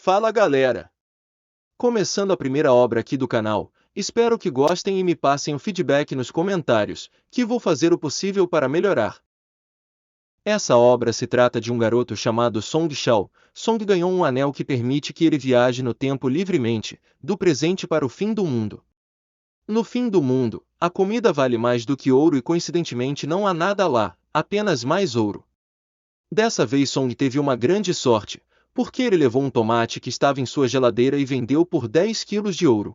Fala galera! Começando a primeira obra aqui do canal, espero que gostem e me passem o feedback nos comentários, que vou fazer o possível para melhorar. Essa obra se trata de um garoto chamado Song Xiao. Song ganhou um anel que permite que ele viaje no tempo livremente, do presente para o fim do mundo. No fim do mundo, a comida vale mais do que ouro e coincidentemente não há nada lá, apenas mais ouro. Dessa vez Song teve uma grande sorte, porque ele levou um tomate que estava em sua geladeira e vendeu por 10 quilos de ouro.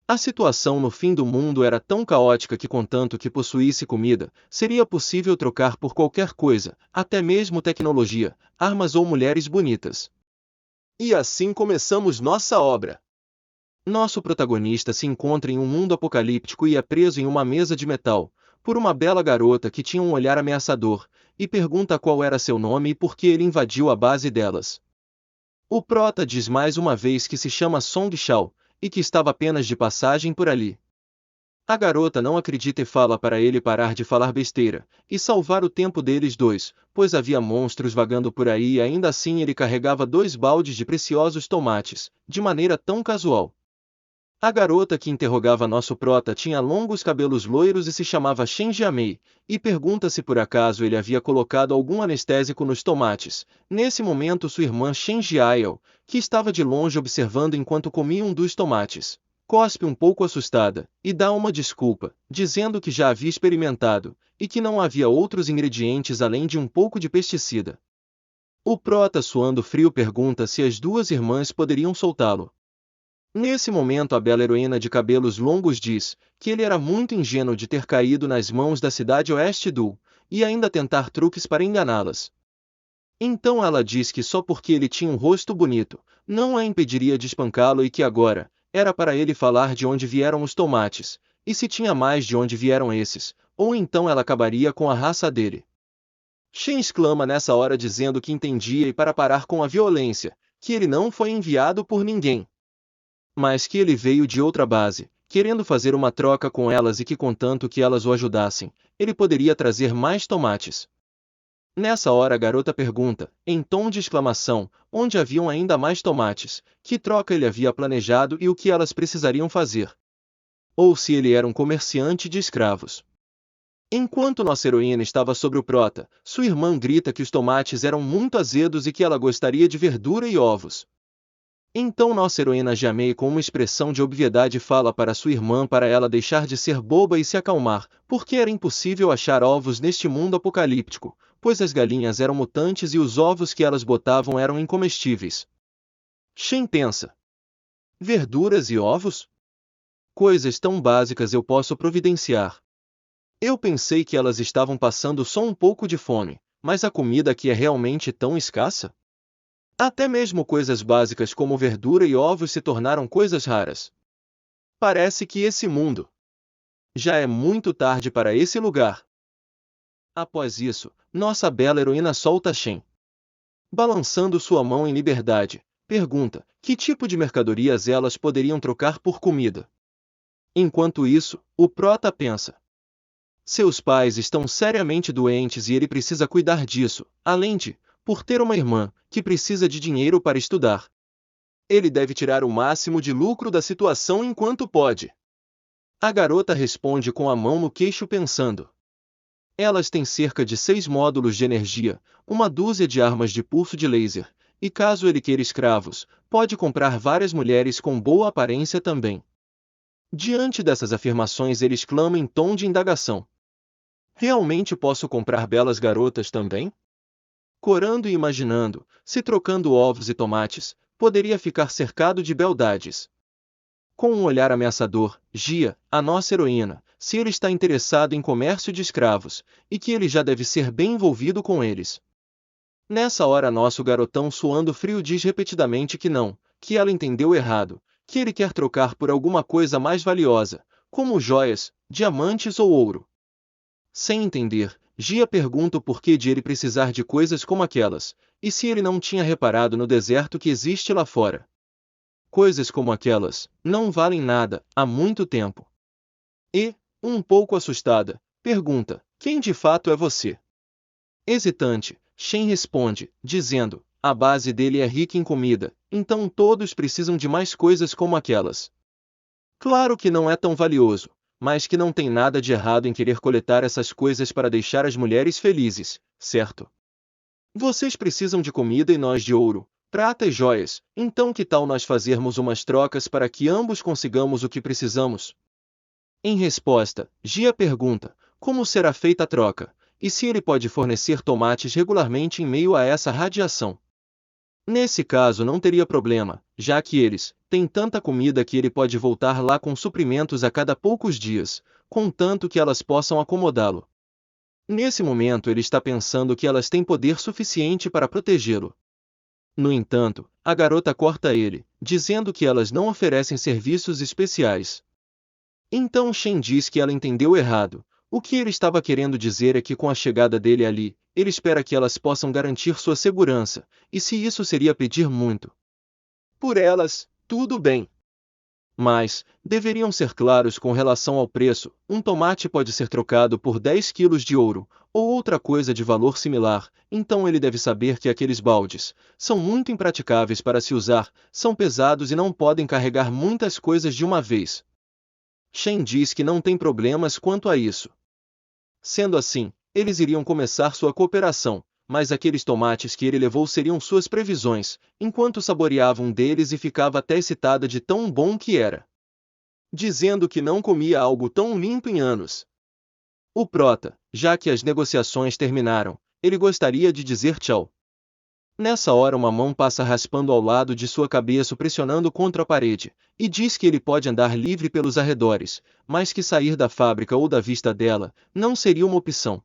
A situação no fim do mundo era tão caótica que, contanto que possuísse comida, seria possível trocar por qualquer coisa, até mesmo tecnologia, armas ou mulheres bonitas. E assim começamos nossa obra. Nosso protagonista se encontra em um mundo apocalíptico e é preso em uma mesa de metal, por uma bela garota que tinha um olhar ameaçador, e pergunta qual era seu nome e por que ele invadiu a base delas. O prota diz mais uma vez que se chama Song Xiao, e que estava apenas de passagem por ali. A garota não acredita e fala para ele parar de falar besteira, e salvar o tempo deles dois, pois havia monstros vagando por aí e ainda assim ele carregava 2 baldes de preciosos tomates, de maneira tão casual. A garota que interrogava nosso prota tinha longos cabelos loiros e se chamava Shen Jiamei, e pergunta se por acaso ele havia colocado algum anestésico nos tomates. Nesse momento sua irmã Shen Jiao, que estava de longe observando enquanto comia um dos tomates, cospe um pouco assustada, e dá uma desculpa, dizendo que já havia experimentado, e que não havia outros ingredientes além de um pouco de pesticida. O prota suando frio pergunta se as duas irmãs poderiam soltá-lo. Nesse momento a bela heroína de cabelos longos diz que ele era muito ingênuo de ter caído nas mãos da cidade oeste do, e ainda tentar truques para enganá-las. Então ela diz que só porque ele tinha um rosto bonito, não a impediria de espancá-lo e que agora, era para ele falar de onde vieram os tomates, e se tinha mais de onde vieram esses, ou então ela acabaria com a raça dele. Shen exclama nessa hora dizendo que entendia e para parar com a violência, que ele não foi enviado por ninguém, mas que ele veio de outra base, querendo fazer uma troca com elas e que contanto que elas o ajudassem, ele poderia trazer mais tomates. Nessa hora a garota pergunta, em tom de exclamação, onde haviam ainda mais tomates, que troca ele havia planejado e o que elas precisariam fazer. Ou se ele era um comerciante de escravos. Enquanto nossa heroína estava sobre o prota, sua irmã grita que os tomates eram muito azedos e que ela gostaria de verdura e ovos. Então nossa heroína Jiamei com uma expressão de obviedade fala para sua irmã para ela deixar de ser boba e se acalmar, porque era impossível achar ovos neste mundo apocalíptico, pois as galinhas eram mutantes e os ovos que elas botavam eram incomestíveis. Shen pensa. Verduras e ovos? Coisas tão básicas eu posso providenciar. Eu pensei que elas estavam passando só um pouco de fome, mas a comida aqui é realmente tão escassa? Até mesmo coisas básicas como verdura e ovos se tornaram coisas raras. Parece que esse mundo já é muito tarde para esse lugar. Após isso, nossa bela heroína solta Shen. Balançando sua mão em liberdade, pergunta que tipo de mercadorias elas poderiam trocar por comida. Enquanto isso, o prota pensa. Seus pais estão seriamente doentes e ele precisa cuidar disso, além de, por ter uma irmã, que precisa de dinheiro para estudar. Ele deve tirar o máximo de lucro da situação enquanto pode. A garota responde com a mão no queixo pensando. Elas têm cerca de 6 módulos de energia, uma dúzia de armas de pulso de laser, e caso ele queira escravos, pode comprar várias mulheres com boa aparência também. Diante dessas afirmações ele exclama em tom de indagação. Realmente posso comprar belas garotas também? Corando e imaginando, se trocando ovos e tomates, poderia ficar cercado de beldades. Com um olhar ameaçador, Gia, a nossa heroína, se ele está interessado em comércio de escravos, e que ele já deve ser bem envolvido com eles. Nessa hora nosso garotão suando frio diz repetidamente que não, que ela entendeu errado, que ele quer trocar por alguma coisa mais valiosa, como joias, diamantes ou ouro. Sem entender, Gia pergunta o porquê de ele precisar de coisas como aquelas, e se ele não tinha reparado no deserto que existe lá fora. Coisas como aquelas não valem nada há muito tempo. E, um pouco assustada, pergunta, quem de fato é você? Hesitante, Shen responde, dizendo, A base dele é rica em comida, então todos precisam de mais coisas como aquelas. Claro que não é tão valioso, mas que não tem nada de errado em querer coletar essas coisas para deixar as mulheres felizes, certo? Vocês precisam de comida e nós de ouro, prata e joias, então que tal nós fazermos umas trocas para que ambos consigamos o que precisamos? Em resposta, Gia pergunta, como será feita a troca, e se ele pode fornecer tomates regularmente em meio a essa radiação. Nesse caso não teria problema, já que eles têm tanta comida que ele pode voltar lá com suprimentos a cada poucos dias, contanto que elas possam acomodá-lo. Nesse momento ele está pensando que elas têm poder suficiente para protegê-lo. No entanto, a garota corta ele, dizendo que elas não oferecem serviços especiais. Então Shen diz que ela entendeu errado. O que ele estava querendo dizer é que com a chegada dele ali, ele espera que elas possam garantir sua segurança, e se isso seria pedir muito por elas, tudo bem. Mas, deveriam ser claros com relação ao preço, um tomate pode ser trocado por 10 quilos de ouro, ou outra coisa de valor similar, então ele deve saber que aqueles baldes são muito impraticáveis para se usar, são pesados e não podem carregar muitas coisas de uma vez. Shen diz que não tem problemas quanto a isso. Sendo assim, eles iriam começar sua cooperação, mas aqueles tomates que ele levou seriam suas previsões, enquanto saboreava um deles e ficava até excitada de tão bom que era. Dizendo que não comia algo tão limpo em anos. O prota, já que as negociações terminaram, ele gostaria de dizer tchau. Nessa hora uma mão passa raspando ao lado de sua cabeça pressionando contra a parede, e diz que ele pode andar livre pelos arredores, mas que sair da fábrica ou da vista dela, não seria uma opção.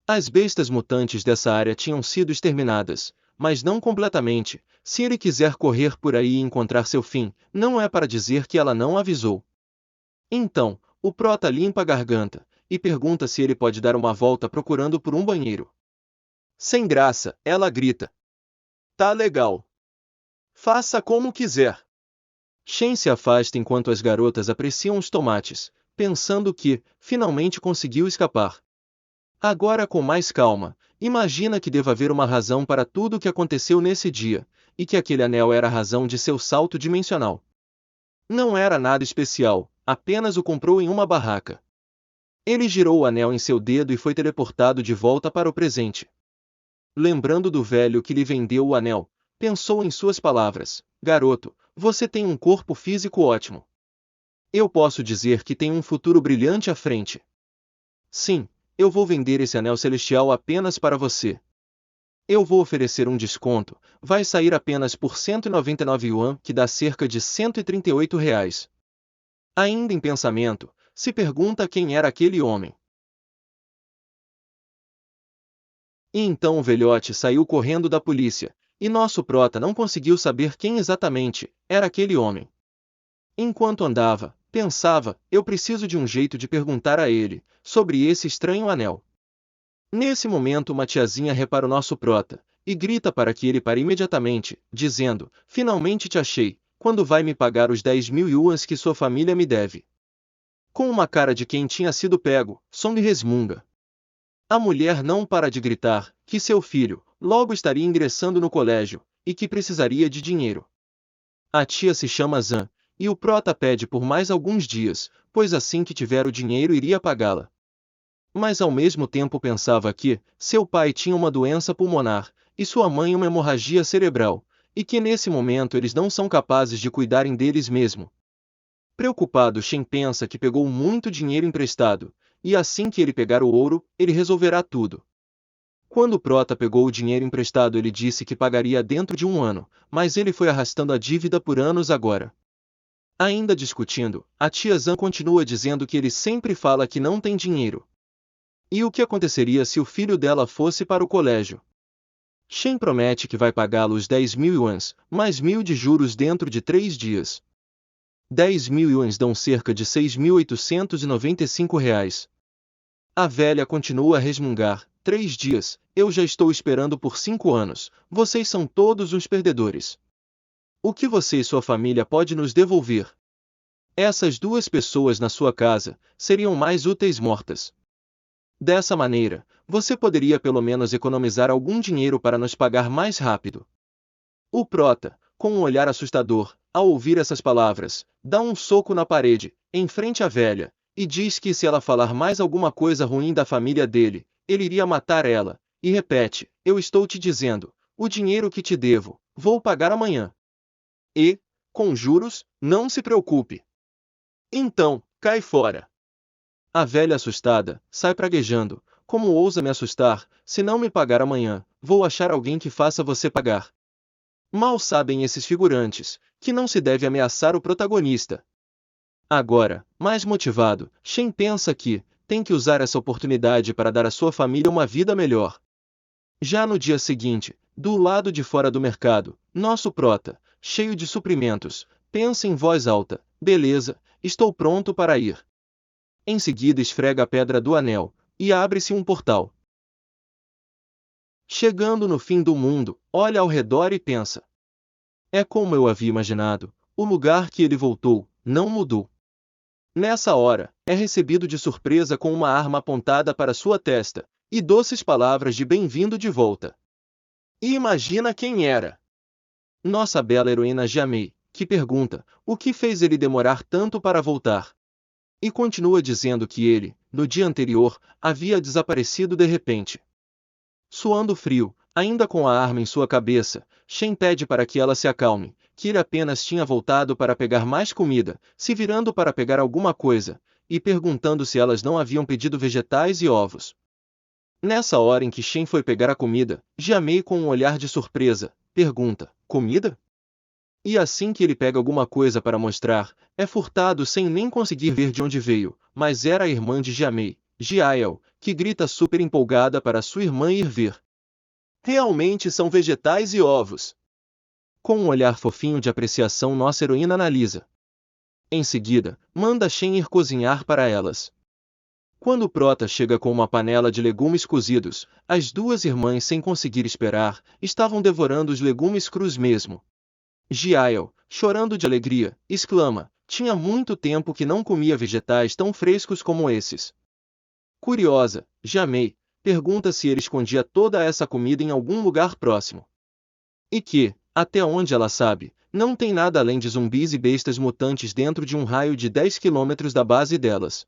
As bestas mutantes dessa área tinham sido exterminadas, mas não completamente. Se ele quiser correr por aí e encontrar seu fim, não é para dizer que ela não avisou. Então, o prota limpa a garganta, e pergunta se ele pode dar uma volta procurando por um banheiro. Sem graça, ela grita. Tá legal. Faça como quiser. Shen se afasta enquanto as garotas apreciam os tomates, pensando que, finalmente conseguiu escapar. Agora com mais calma, imagina que deva haver uma razão para tudo o que aconteceu nesse dia, e que aquele anel era a razão de seu salto dimensional. Não era nada especial, apenas o comprou em uma barraca. Ele girou o anel em seu dedo e foi teleportado de volta para o presente. Lembrando do velho que lhe vendeu o anel, pensou em suas palavras, garoto, você tem um corpo físico ótimo. Eu posso dizer que tem um futuro brilhante à frente. Sim. Eu vou vender esse anel celestial apenas para você. Eu vou oferecer um desconto, vai sair apenas por 199 yuan, que dá cerca de 138 reais. Ainda em pensamento, se pergunta quem era aquele homem. E então o velhote saiu correndo da polícia, e nosso prota não conseguiu saber quem exatamente era aquele homem. Enquanto andava, pensava, eu preciso de um jeito de perguntar a ele sobre esse estranho anel. Nesse momento uma tiazinha repara o nosso prota, e grita para que ele pare imediatamente, dizendo, finalmente te achei, quando vai me pagar os 10.000 yuans que sua família me deve? Com uma cara de quem tinha sido pego, Song resmunga. A mulher não para de gritar, que seu filho, logo estaria ingressando no colégio, e que precisaria de dinheiro. A tia se chama Zan, e o prota pede por mais alguns dias, pois assim que tiver o dinheiro iria pagá-la. Mas ao mesmo tempo pensava que, seu pai tinha uma doença pulmonar, e sua mãe uma hemorragia cerebral, e que nesse momento eles não são capazes de cuidarem deles mesmo. Preocupado, Shen pensa que pegou muito dinheiro emprestado, e assim que ele pegar o ouro, ele resolverá tudo. Quando o prota pegou o dinheiro emprestado ele disse que pagaria dentro de um ano, mas ele foi arrastando a dívida por anos agora. Ainda discutindo, a tia Zan continua dizendo que ele sempre fala que não tem dinheiro. E o que aconteceria se o filho dela fosse para o colégio? Shen promete que vai pagá-lo os 10.000 yuans, mais 1.000 de juros dentro de 3 dias. 10.000 yuans dão cerca de 6.895 reais. A velha continua a resmungar, 3 dias, eu já estou esperando por 5 anos, vocês são todos uns perdedores. O que você e sua família pode nos devolver? Essas duas pessoas na sua casa, seriam mais úteis mortas. Dessa maneira, você poderia pelo menos economizar algum dinheiro para nos pagar mais rápido. O prota, com um olhar assustador, ao ouvir essas palavras, dá um soco na parede, em frente à velha, e diz que se ela falar mais alguma coisa ruim da família dele, ele iria matar ela, e repete: eu estou te dizendo, o dinheiro que te devo, vou pagar amanhã. E, com juros, não se preocupe. Então, cai fora. A velha assustada, sai praguejando: como ousa me assustar, se não me pagar amanhã, vou achar alguém que faça você pagar. Mal sabem esses figurantes, que não se deve ameaçar o protagonista. Agora, mais motivado, Shen pensa que tem que usar essa oportunidade para dar à sua família uma vida melhor. Já no dia seguinte, do lado de fora do mercado, nosso prota, cheio de suprimentos, pensa em voz alta: beleza, estou pronto para ir. Em seguida esfrega a pedra do anel, e abre-se um portal. Chegando no fim do mundo, olha ao redor e pensa: é como eu havia imaginado, o lugar que ele voltou, não mudou. Nessa hora, é recebido de surpresa com uma arma apontada para sua testa, e doces palavras de bem-vindo de volta. E imagina quem era. Nossa bela heroína Jamei, que pergunta: o que fez ele demorar tanto para voltar? E continua dizendo que ele, no dia anterior, havia desaparecido de repente. Suando frio, ainda com a arma em sua cabeça, Shen pede para que ela se acalme, que ele apenas tinha voltado para pegar mais comida, se virando para pegar alguma coisa, e perguntando se elas não haviam pedido vegetais e ovos. Nessa hora em que Shen foi pegar a comida, Jamei, com um olhar de surpresa, pergunta: comida? E assim que ele pega alguma coisa para mostrar, é furtado sem nem conseguir ver de onde veio, mas era a irmã de Jamei, Jiael, que grita super empolgada para sua irmã ir ver. Realmente são vegetais e ovos. Com um olhar fofinho de apreciação, nossa heroína analisa. Em seguida, manda Shen ir cozinhar para elas. Quando o prota chega com uma panela de legumes cozidos, as duas irmãs, sem conseguir esperar, estavam devorando os legumes crus mesmo. Jiael, chorando de alegria, exclama: tinha muito tempo que não comia vegetais tão frescos como esses. Curiosa, Jamei pergunta se ele escondia toda essa comida em algum lugar próximo. E que, até onde ela sabe, não tem nada além de zumbis e bestas mutantes dentro de um raio de 10 quilômetros da base delas.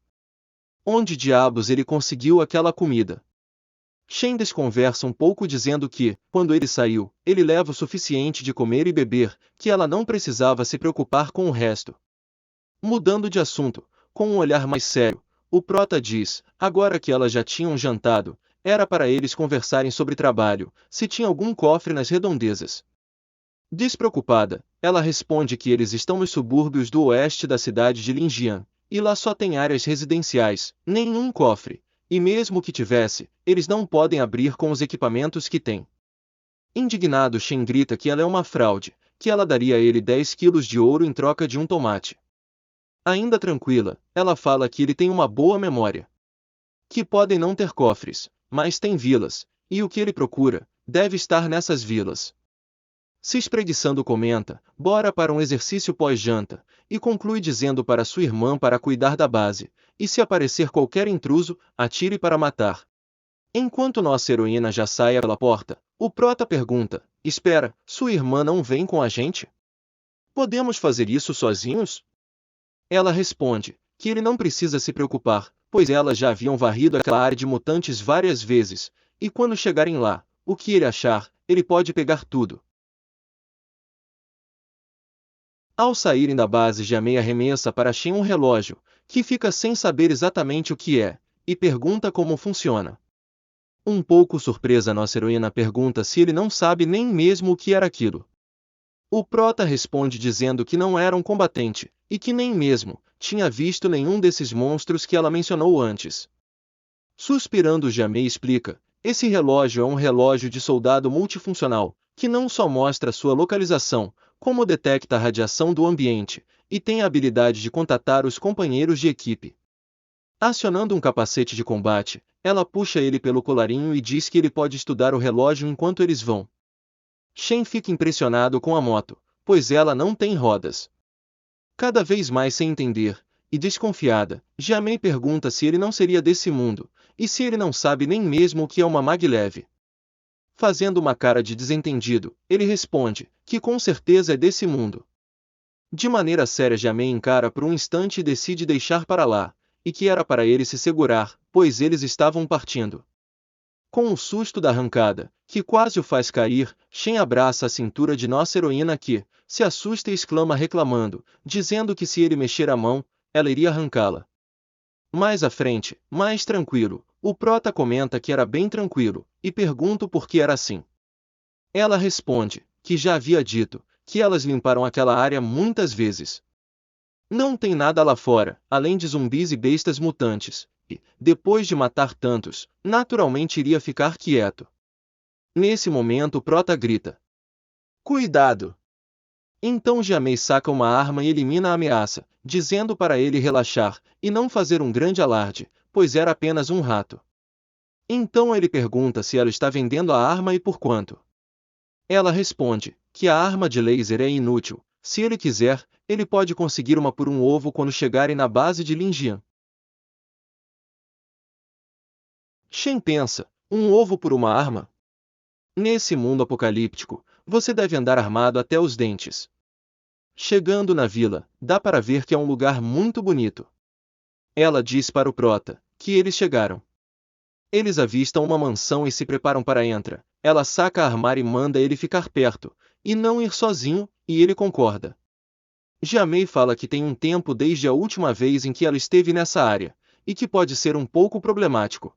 Onde diabos ele conseguiu aquela comida? Shen desconversa um pouco dizendo que, quando ele saiu, ele leva o suficiente de comer e beber, que ela não precisava se preocupar com o resto. Mudando de assunto, com um olhar mais sério, o prota diz: agora que elas já tinham jantado, era para eles conversarem sobre trabalho, se tinha algum cofre nas redondezas. Despreocupada, ela responde que eles estão nos subúrbios do oeste da cidade de Linjiang, e lá só tem áreas residenciais, nenhum cofre, e mesmo que tivesse, eles não podem abrir com os equipamentos que têm. Indignado, Shen grita que ela é uma fraude, que ela daria a ele 10 quilos de ouro em troca de um tomate. Ainda tranquila, ela fala que ele tem uma boa memória. Que podem não ter cofres, mas tem vilas, e o que ele procura, deve estar nessas vilas. Se espreguiçando comenta: bora para um exercício pós-janta, e conclui dizendo para sua irmã para cuidar da base, e se aparecer qualquer intruso, atire para matar. Enquanto nossa heroína já sai pela porta, o prota pergunta: espera, sua irmã não vem com a gente? Podemos fazer isso sozinhos? Ela responde que ele não precisa se preocupar, pois elas já haviam varrido aquela área de mutantes várias vezes, e quando chegarem lá, o que ele achar, ele pode pegar tudo. Ao saírem da base, Jamei arremessa para Shen um relógio, que fica sem saber exatamente o que é, e pergunta como funciona. Um pouco surpresa, nossa heroína pergunta se ele não sabe nem mesmo o que era aquilo. O prota responde dizendo que não era um combatente, e que nem mesmo tinha visto nenhum desses monstros que ela mencionou antes. Suspirando, Jamei explica: esse relógio é um relógio de soldado multifuncional, que não só mostra sua localização, como detecta a radiação do ambiente, e tem a habilidade de contatar os companheiros de equipe. Acionando um capacete de combate, ela puxa ele pelo colarinho e diz que ele pode estudar o relógio enquanto eles vão. Shen fica impressionado com a moto, pois ela não tem rodas. Cada vez mais sem entender, e desconfiada, Jamei pergunta se ele não seria desse mundo, E se ele não sabe nem mesmo o que é uma maglev? Fazendo uma cara de desentendido, ele responde, que com certeza é desse mundo. De maneira séria Jamei encara por um instante e decide deixar para lá, e que era para ele se segurar, pois eles estavam partindo. Com o susto da arrancada, que quase o faz cair, Shen abraça a cintura de nossa heroína que, se assusta e exclama reclamando, dizendo que se ele mexer a mão, ela iria arrancá-la. Mais à frente, mais tranquilo, o prota comenta que era bem tranquilo, e pergunta por que era assim. Ela responde, que já havia dito, que elas limparam aquela área muitas vezes. Não tem nada lá fora, além de zumbis e bestas mutantes, e, depois de matar tantos, naturalmente iria ficar quieto. Nesse momento o prota grita: Cuidado! Então Jamei saca uma arma e elimina a ameaça, dizendo para ele relaxar, e não fazer um grande alarde, pois era apenas um rato. Então ele pergunta se ela está vendendo a arma e por quanto. Ela responde, que a arma de laser é inútil, se ele quiser, ele pode conseguir uma por um ovo quando chegarem na base de Linjian. Shen pensa, um ovo por uma arma? Nesse mundo apocalíptico, você deve andar armado até os dentes. Chegando na vila, dá para ver que é um lugar muito bonito. Ela diz para o prota, que eles chegaram. Eles avistam uma mansão e se preparam para entrar. Ela saca a armário e manda ele ficar perto, e não ir sozinho, e ele concorda. Jamei fala que tem um tempo desde a última vez em que ela esteve nessa área, e que pode ser um pouco problemático.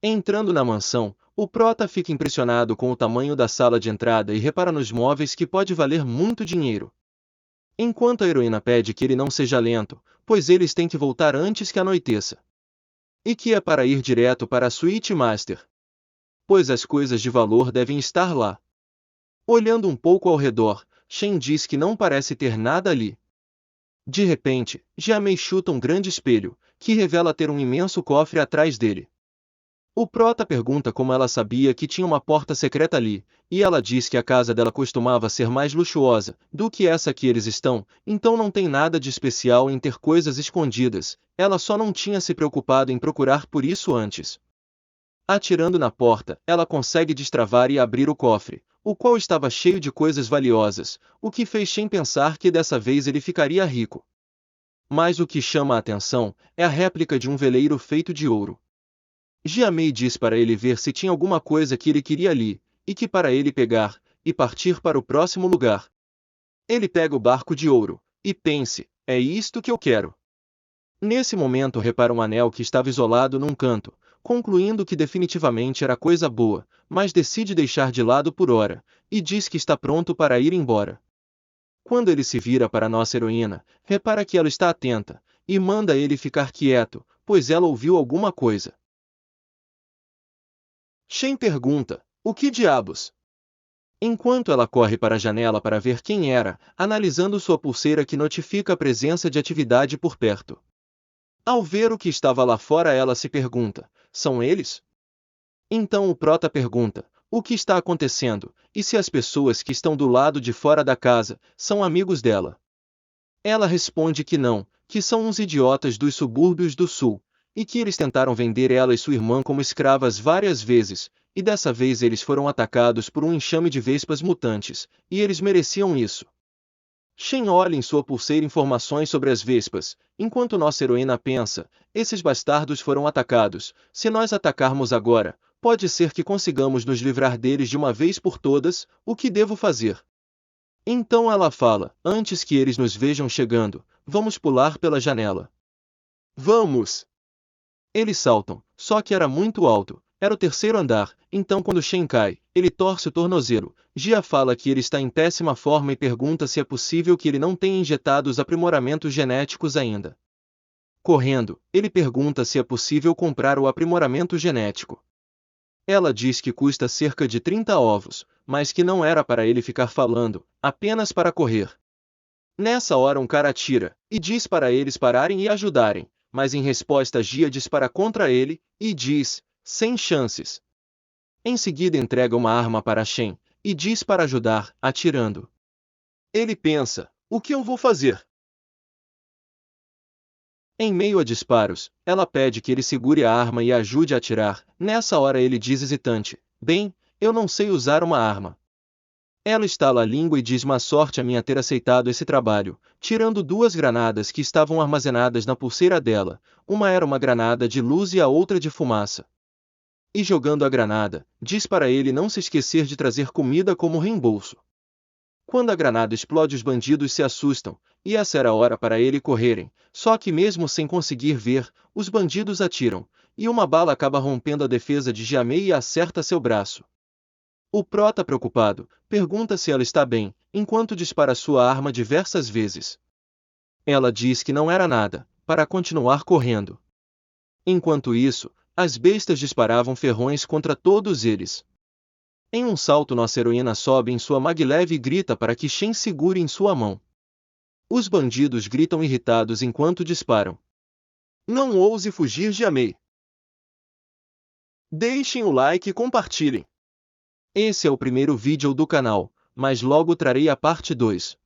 Entrando na mansão, o prota fica impressionado com o tamanho da sala de entrada e repara nos móveis que pode valer muito dinheiro. Enquanto a heroína pede que ele não seja lento, pois eles têm que voltar antes que anoiteça. E que é para ir direto para a suíte master, pois as coisas de valor devem estar lá. Olhando um pouco ao redor, Shen diz que não parece ter nada ali. De repente, Jamei chuta um grande espelho, que revela ter um imenso cofre atrás dele. O prota pergunta como ela sabia que tinha uma porta secreta ali, e ela diz que a casa dela costumava ser mais luxuosa do que essa que eles estão, então não tem nada de especial em ter coisas escondidas, ela só não tinha se preocupado em procurar por isso antes. Atirando na porta, ela consegue destravar e abrir o cofre, o qual estava cheio de coisas valiosas, o que fez Shen pensar que dessa vez ele ficaria rico. Mas o que chama a atenção é a réplica de um veleiro feito de ouro. Jamei diz para ele ver se tinha alguma coisa que ele queria ali, e que para ele pegar, e partir para o próximo lugar. Ele pega o barco de ouro, e pense, é isto que eu quero. Nesse momento repara um anel que estava isolado num canto, concluindo que definitivamente era coisa boa, mas decide deixar de lado por hora, e diz que está pronto para ir embora. Quando ele se vira para nossa heroína, repara que ela está atenta, e manda ele ficar quieto, pois ela ouviu alguma coisa. Shen pergunta, o que diabos? Enquanto ela corre para a janela para ver quem era, analisando sua pulseira que notifica a presença de atividade por perto. Ao ver o que estava lá fora ela se pergunta, são eles? Então o prota pergunta, o que está acontecendo, e se as pessoas que estão do lado de fora da casa, são amigos dela? Ela responde que não, que são uns idiotas dos subúrbios do sul, e que eles tentaram vender ela e sua irmã como escravas várias vezes, e dessa vez eles foram atacados por um enxame de vespas mutantes, e eles mereciam isso. Shen olha em sua pulseira informações sobre as vespas, enquanto nossa heroína pensa, esses bastardos foram atacados, se nós atacarmos agora, pode ser que consigamos nos livrar deles de uma vez por todas, o que devo fazer? Então ela fala, antes que eles nos vejam chegando, vamos pular pela janela. Vamos! Eles saltam, só que era muito alto, era o terceiro andar, então quando Shen cai, ele torce o tornozelo. Jia fala que ele está em péssima forma e pergunta se é possível que ele não tenha injetado os aprimoramentos genéticos ainda. Correndo, ele pergunta se é possível comprar o aprimoramento genético. Ela diz que custa cerca de 30 ovos, mas que não era para ele ficar falando, apenas para correr. Nessa hora um cara atira, e diz para eles pararem e ajudarem, mas em resposta Jia dispara contra ele, e diz, sem chances. Em seguida entrega uma arma para Shen, e diz para ajudar, atirando. Ele pensa, o que eu vou fazer? Em meio a disparos, ela pede que ele segure a arma e a ajude a atirar. Nessa hora ele diz hesitante: bem, eu não sei usar uma arma. Ela estala a língua e diz: má sorte a minha ter aceitado esse trabalho, tirando 2 granadas que estavam armazenadas na pulseira dela. Uma era uma granada de luz e a outra de fumaça. E jogando a granada, diz para ele não se esquecer de trazer comida como reembolso. Quando a granada explode, os bandidos se assustam, e essa era a hora para ele correrem, só que mesmo sem conseguir ver, os bandidos atiram, e uma bala acaba rompendo a defesa de Jamie e acerta seu braço. O prota, preocupado, pergunta se ela está bem, enquanto dispara sua arma diversas vezes. Ela diz que não era nada, para continuar correndo. Enquanto isso, as bestas disparavam ferrões contra todos eles. Em um salto, nossa heroína sobe em sua maglev e grita para que Shen segure em sua mão. Os bandidos gritam irritados enquanto disparam. Não ouse fugir, Jamie. Deixem o like e compartilhem. Esse é o primeiro vídeo do canal, mas logo trarei a parte 2.